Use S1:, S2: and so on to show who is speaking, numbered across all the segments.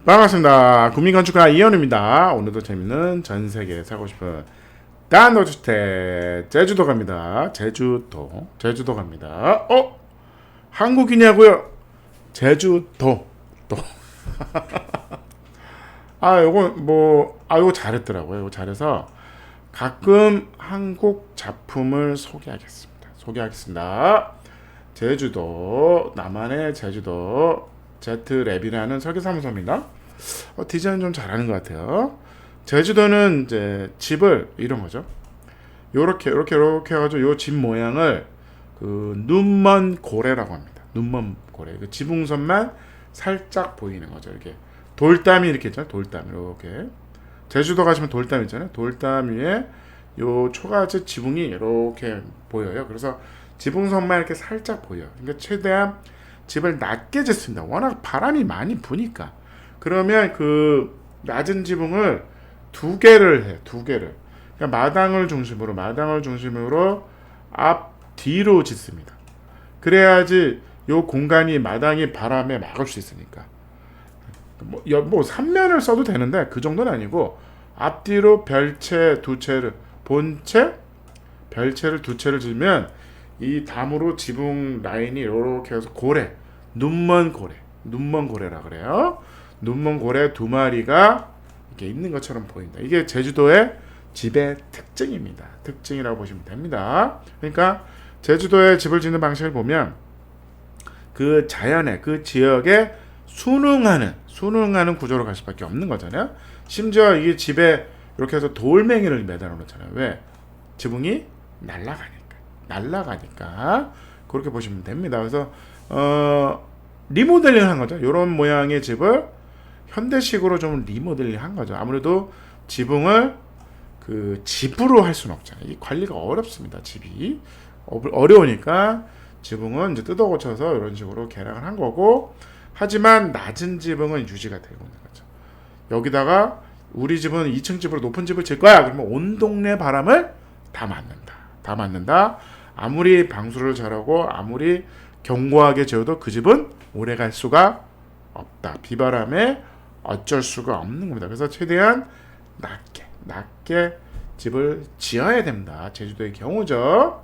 S1: 반갑습니다. 국민건축가 이현우입니다. 오늘도 재밌는 전세계 사고 싶은 단독주택 제주도 갑니다. 제주도 갑니다. 한국이냐고요? 제주도 또. 요거 잘했더라고요. 요거 잘해서 가끔 한국 작품을 소개하겠습니다. 제주도, 남한의 제주도 제트랩이라는 설계사무소입니다. 디자인 좀 잘하는 것 같아요. 제주도는 이제 집을 이런 거죠. 요렇게 해가지고 요 집 모양을 그 눈먼 고래라고 합니다. 눈먼 고래. 그 지붕선만 살짝 보이는 거죠. 이렇게 돌담이 이렇게 있잖아요. 돌담 이렇게. 제주도 가시면 돌담 있잖아요. 돌담 위에 요 초가집 지붕이 이렇게 보여요. 그래서 지붕선만 이렇게 살짝 보여. 그러니까 최대한 집을 낮게 짓습니다. 워낙 바람이 많이 부니까. 그러면 그 낮은 지붕을 두 개를 해. 그러니까 마당을 중심으로 앞 뒤로 짓습니다. 그래야지 요 공간이 마당이 바람에 막을 수 있으니까. 뭐 3면을 써도 되는데 그 정도는 아니고 앞뒤로 별채 두 채를 별채를 두 채를 지으면 이 담으로 지붕 라인이 이렇게 해서 눈먼 고래라 그래요. 눈먼 고래 두 마리가 이렇게 있는 것처럼 보인다. 이게 제주도의 집의 특징입니다. 특징이라고 보시면 됩니다. 그러니까 제주도의 집을 짓는 방식을 보면 그 자연의 그 지역에 순응하는 구조로 갈 수밖에 없는 거잖아요. 심지어 이 집에 이렇게 해서 돌멩이를 매달아 놓잖아요. 왜? 지붕이 날아가니까 그렇게 보시면 됩니다. 그래서 리모델링 한 거죠. 이런 모양의 집을 현대식으로 좀 리모델링 한 거죠. 아무래도 지붕을 그 집으로 할 수는 없잖아요. 이 관리가 어렵습니다. 집이 어려우니까 지붕은 이제 뜯어 고쳐서 이런 식으로 개량을 한 거고, 하지만 낮은 지붕은 유지가 되고 있는 거죠. 여기다가 우리 집은 2층 집으로 높은 집을 질 거야. 그러면 온 동네 바람을 다 맞는다. 아무리 방수를 잘하고 아무리 견고하게 지어도 그 집은 오래 갈 수가 없다. 비바람에 어쩔 수가 없는 겁니다. 그래서 최대한 낮게 집을 지어야 됩니다. 제주도의 경우죠.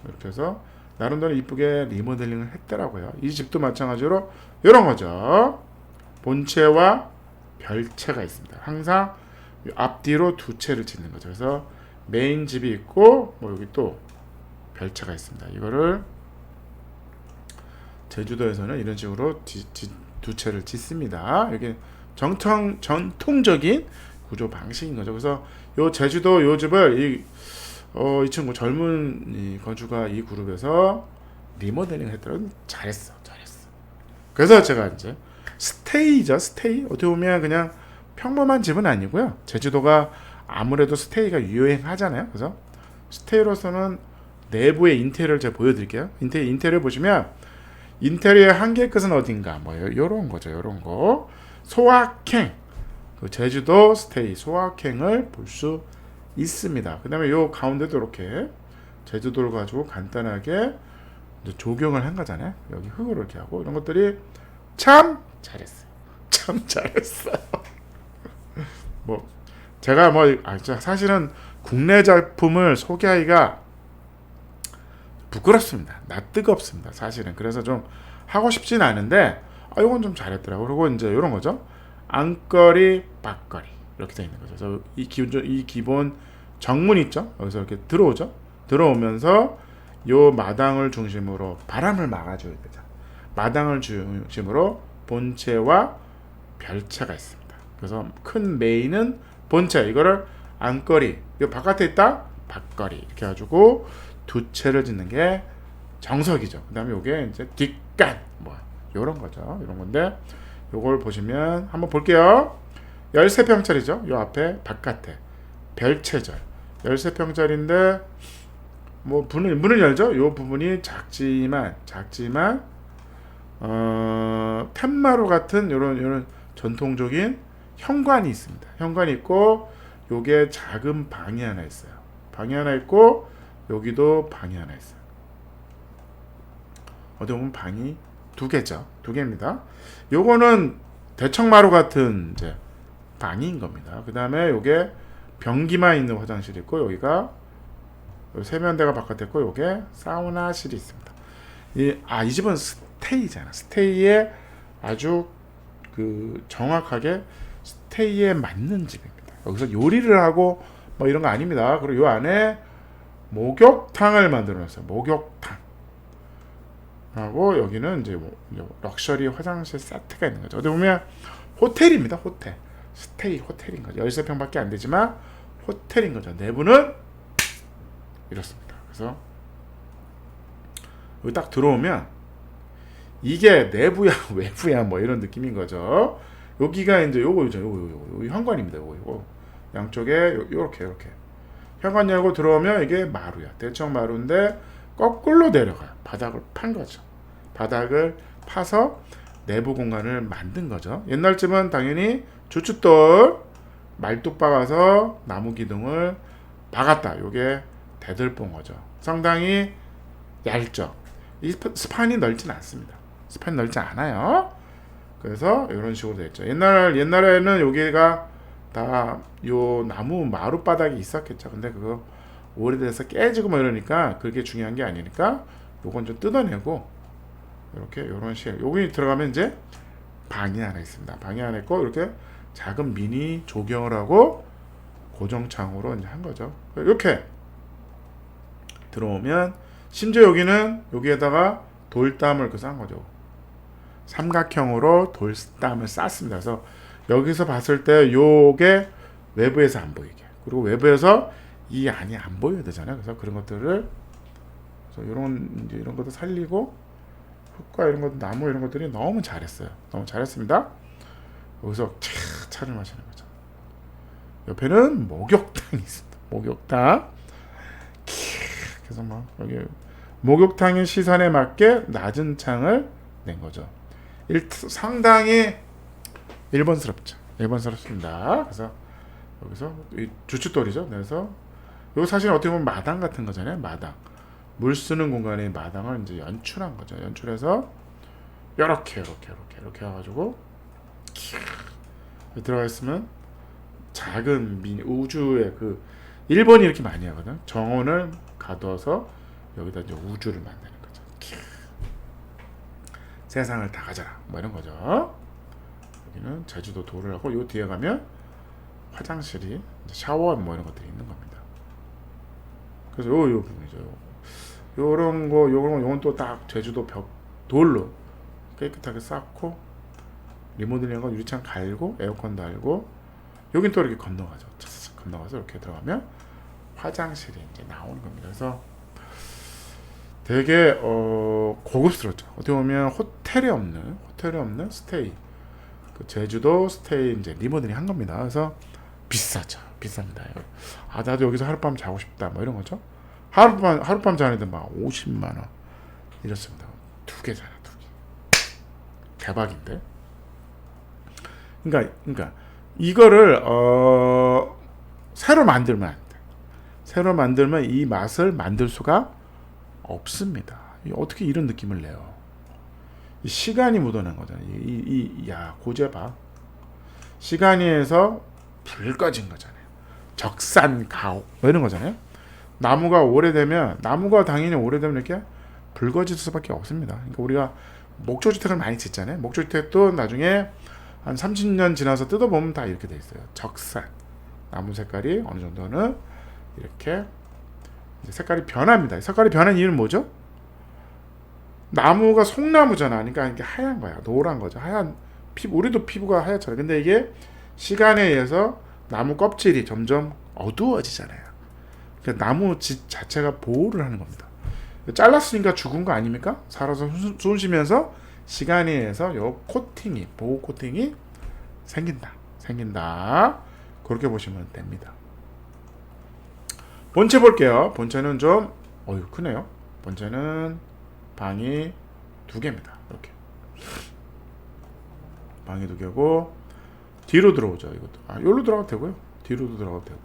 S1: 이렇게 해서 나름대로 이쁘게 리모델링을 했더라고요. 이 집도 마찬가지로 이런 거죠. 본체와 별채가 있습니다. 항상 앞뒤로 두 채를 짓는 거죠. 그래서 메인 집이 있고 여기 또 별채가 있습니다. 이거를 제주도에서는 이런 식으로 두 채를 짓습니다. 이게 전통적인 구조 방식인 거죠. 그래서 요 제주도 요 집을 이 친구 젊은 이 건축가 이 그룹에서 리모델링 했더라고요. 잘했어. 그래서 제가 이제 스테이. 어떻게 보면 그냥 평범한 집은 아니고요. 제주도가 아무래도 스테이가 유행하잖아요. 그래서 스테이로서는 내부의 인테리어를 제가 보여드릴게요. 인테리어 보시면 인테리어의 한계 끝은 어딘가 요런 거죠. 요런 거 소확행, 그 제주도 스테이 소확행을 볼 수 있습니다. 그 다음에 요 가운데도 이렇게 제주도를 가지고 간단하게 조경을 한 거잖아요. 여기 흙으로 이렇게 하고 이런 것들이 참 잘했어요. 제가 사실은 국내 작품을 소개하기가 부끄럽습니다. 뜨겁습니다. 사실은. 그래서 좀 하고 싶진 않은데 이건 좀 잘했더라고요. 그리고 이제 이런 거죠. 안거리, 밖거리 이렇게 되어 있는 거죠. 그래서 이 기본 정문 있죠. 여기서 이렇게 들어오면서 요 마당을 중심으로 바람을 막아줘야 되죠. 마당을 중심으로 본체와 별채가 있습니다. 그래서 큰 메인은 본체, 이거를 안거리, 이 바깥에 있다 밖거리 이렇게 해가지고 두 채를 짓는 게 정석이죠. 그 다음에 요게 이제 뒷간 요런 거죠. 이런 건데 요걸 보시면 한번 볼게요. 13평짜리죠. 요 앞에 바깥에 별채절 13평짜리인데 문을 열죠. 요 부분이 작지만 텐마루 같은 요런 전통적인 현관이 있습니다. 현관이 있고 요게 작은 방이 하나 있어요. 방이 하나 있고 여기도 방이 하나 있어요. 어디 보면 방이 두 개죠. 두 개입니다. 요거는 대청마루 같은 이제 방인 겁니다. 그 다음에 요게 변기만 있는 화장실이 있고, 여기가 세면대가 바깥에 있고, 요게 사우나실이 있습니다. 이 집은 스테이잖아. 스테이에 아주 그 정확하게 스테이에 맞는 집입니다. 여기서 요리를 하고 뭐 이런 거 아닙니다. 그리고 요 안에 목욕탕을 만들어 놨어요. 목욕탕. 하고 여기는 이제 럭셔리 화장실 세트가 있는 거죠. 어디 보면 호텔입니다. 호텔. 스테이 호텔인 거죠. 13평밖에 안 되지만 호텔인 거죠. 내부는 이렇습니다. 그래서 여기 딱 들어오면 이게 내부야 외부야 뭐 이런 느낌인 거죠. 여기가 이제 요거죠. 요거 현관입니다. 요거 양쪽에 요렇게 현관 열고 들어오면 이게 마루야. 대청 마루인데 거꾸로 내려가요. 바닥을 판 거죠. 바닥을 파서 내부 공간을 만든 거죠. 옛날 집은 당연히 주춧돌 말뚝 박아서 나무 기둥을 박았다. 요게 대들봉어죠. 상당히 얇죠. 이 스판이 넓진 않습니다. 스판이 넓지 않아요. 그래서 이런 식으로 됐죠. 옛날에는 여기가 다 요 나무 마루 바닥이 있었겠죠. 근데 그거 오래돼서 깨지고 뭐 이러니까 그게 중요한 게 아니니까 요건 좀 뜯어내고 이렇게 요런 식. 여기 들어가면 이제 방이 하나 있습니다. 방이 하나 있고 이렇게 작은 미니 조경을 하고 고정창으로 이제 한 거죠. 이렇게 들어오면 심지어 여기는 여기에다가 돌담을 싼 거죠. 삼각형으로 돌담을 쌌습니다. 그래서 여기서 봤을 때 요게 외부에서 안 보이게, 그리고 외부에서 이 안이 안 보여야 되잖아요. 그래서 그런 것들을 이런 것도 살리고 흙과 이런 것, 나무 이런 것들이 너무 잘했어요. 너무 잘했습니다. 여기서 차를 마시는 거죠. 옆에는 목욕탕이 있습니다. 목욕탕. 그래서 막 여기 목욕탕의 시선에 맞게 낮은 창을 낸 거죠. 상당히 일본스럽습니다. 그래서 여기서 주춧돌이죠. 그래서 요 사실 어떻게 보면 마당 같은 거잖아요. 마당. 물 쓰는 공간의 마당을 이제 연출한 거죠. 연출해서 이렇게 해가지고 들어가 있으면 작은 우주의 그 일본이 이렇게 많이 하거든. 정원을 가둬서 여기다 이제 우주를 만드는 거죠. 세상을 다 가져라 뭐 이런 거죠. 여기는 제주도 도를 하고 요 뒤에 가면 화장실이 샤워 뭐 이런 것들이 있는 겁니다. 그래서 요 부분이죠. 요건 또 딱 제주도 벽 돌로 깨끗하게 쌓고 리모델링한 거 유리창 갈고 에어컨 달고 여긴 또 이렇게 건너가죠. 건너가서 이렇게 들어가면 화장실이 이제 나오는 겁니다. 그래서 되게 고급스럽죠. 어떻게 보면 호텔에 없는 스테이, 그 제주도 스테이 이제 리모델링 한 겁니다. 그래서 비쌉니다. 나도 여기서 하룻밤 자고 싶다 뭐 이런 거죠. 하룻밤 자는데 막 50만 원 이렇습니다. 2개잖아, 2개. 대박인데. 그러니까 이거를 새로 만들면 안 돼. 새로 만들면 이 맛을 만들 수가 없습니다. 어떻게 이런 느낌을 내요? 이 시간이 묻어난 거잖아요. 고제 봐. 시간이에서 불 꺼진 거잖아요. 적산 가옥 뭐 이런 거잖아요. 나무가 당연히 오래되면 이렇게 붉어질 수밖에 없습니다. 그러니까 우리가 목조주택을 많이 짓잖아요. 목조주택도 나중에 한 30년 지나서 뜯어보면 다 이렇게 돼 있어요. 적산 나무 색깔이 어느 정도는 이렇게 색깔이 변합니다. 색깔이 변한 이유는 뭐죠? 나무가 송나무잖아. 그러니까 이게 하얀 거야. 노란 거죠. 하얀 피부, 우리도 피부가 하얗잖아요. 근데 이게 시간에 의해서 나무 껍질이 점점 어두워지잖아요. 그러니까 나무 집 자체가 보호를 하는 겁니다. 잘랐으니까 죽은 거 아닙니까? 살아서 숨 쉬면서 시간에 의해서 요 코팅이, 보호 코팅이 생긴다. 그렇게 보시면 됩니다. 본체 볼게요. 본체는 좀 크네요. 본체는 방이 2개입니다. 이렇게 방이 2개고 뒤로 들어오죠. 이것도 여기로 들어가도 되고요. 뒤로도 들어가도 되고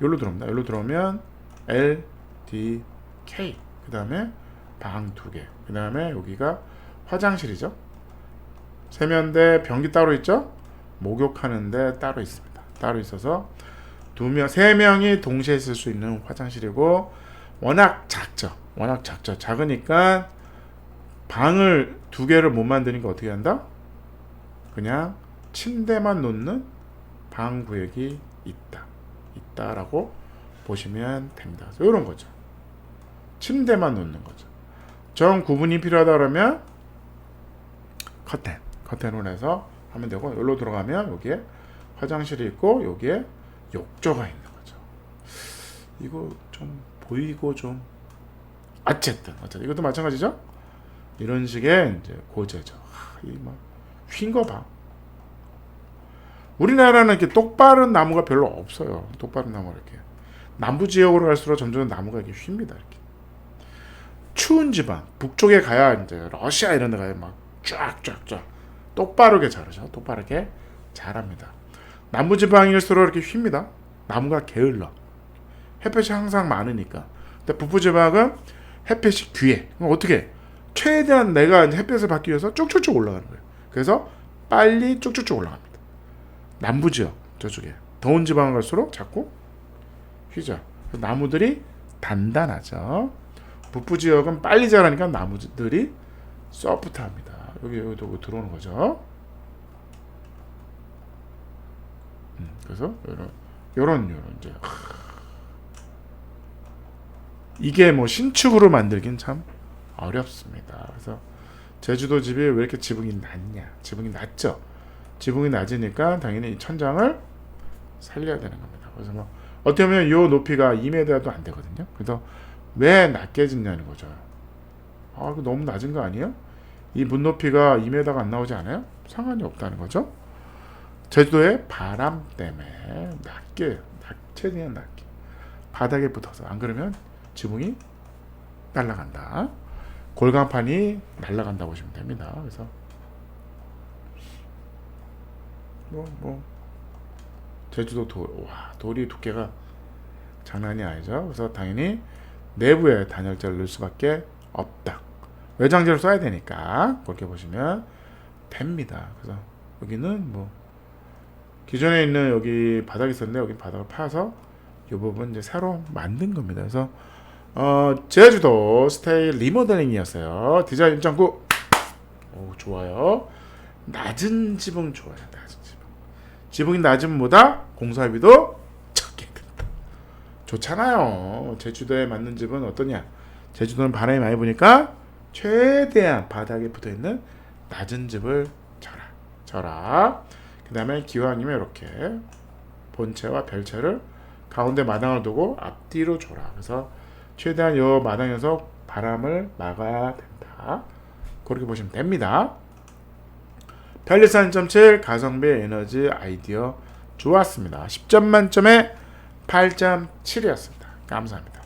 S1: 여기로 들어옵니다. 여기로 들어오면 L, D, K. 그 다음에 방 2개. 그 다음에 여기가 화장실이죠. 세면대 변기 따로 있죠? 목욕하는데 따로 있습니다. 따로 있어서 세 명이 동시에 쓸 수 있는 화장실이고 워낙 작죠. 워낙 작죠. 작으니까 방을 두 개를 못 만드니까 어떻게 한다? 그냥 침대만 놓는 방 구역이 있다라고 보시면 됩니다. 이런 거죠. 침대만 놓는 거죠. 정 구분이 필요하다 그러면 커튼으로 해서 하면 되고, 여기로 들어가면 여기에 화장실이 있고 여기에 욕조가 있는 거죠. 이거 좀 보이고 좀 어쨌든 이것도 마찬가지죠. 이런 식의 이제 고제죠. 이막 휜 거 봐. 우리나라는 이렇게 똑바른 나무가 별로 없어요. 똑바른 나무가 이렇게 남부 지역으로 갈수록 점점 나무가 이렇게 휩니다. 이렇게 추운 지방 북쪽에 가야 이제 러시아 이런 데 가야 막 쫙쫙쫙 똑바르게 자르죠. 똑바르게 자랍니다. 남부 지방일수록 이렇게 휩니다. 나무가 게을러. 햇볕이 항상 많으니까. 근데 북부 지방은 햇볕이 귀해. 그럼 어떻게? 최대한 내가 햇볕을 받기 위해서 쭉쭉쭉 올라가는 거예요. 그래서 빨리 쭉쭉쭉 올라갑니다. 남부 지역 저쪽에 더운 지방을 갈수록 자꾸 휘죠. 나무들이 단단하죠. 북부 지역은 빨리 자라니까 나무들이 소프트합니다. 여기도 들어오는 거죠. 그래서 요런 이제 이게 뭐 신축으로 만들긴 참 어렵습니다. 그래서 제주도 집이 왜 이렇게 지붕이 낮냐? 지붕이 낮죠. 지붕이 낮으니까 당연히 이 천장을 살려야 되는 겁니다. 그래서 뭐 어떻게 보면 요 높이가 2m도 안 되거든요. 그래서 왜 낮게 짓냐는 거죠. 이거 너무 낮은 거 아니에요? 이 문 높이가 2m가 안 나오지 않아요? 상관이 없다는 거죠. 제주도의 바람 때문에 최대한 낮게 바닥에 붙어서, 안 그러면 지붕이 날아간다. 골강판이 날아간다 보시면 됩니다. 그래서 제주도 돌이 두께가 장난이 아니죠. 그래서 당연히 내부에 단열재를 넣을 수밖에 없다. 외장재를 써야 되니까 그렇게 보시면 됩니다. 그래서 여기는 뭐 기존에 있는 여기 바닥이 있었는데 여기 바닥을 파서 이 부분 이제 새로 만든 겁니다. 그래서 제주도 스타일 리모델링이었어요. 디자인 1.9. 오, 좋아요. 낮은 지붕 좋아요. 낮은 지붕. 지붕이 낮으면 뭐다? 공사비도 적게 든다. 좋잖아요. 제주도에 맞는 집은 어떠냐? 제주도는 바람이 많이 부니까 최대한 바닥에 붙어있는 낮은 집을 쳐라. 그 다음에 기왕이면 이렇게 본체와 별체를 가운데 마당을 두고 앞뒤로 줘라. 그래서 최대한 이 마당에서 바람을 막아야 된다. 그렇게 보시면 됩니다. 편리성 1.7, 가성비, 에너지, 아이디어 좋았습니다. 10점 만점에 8.7이었습니다. 감사합니다.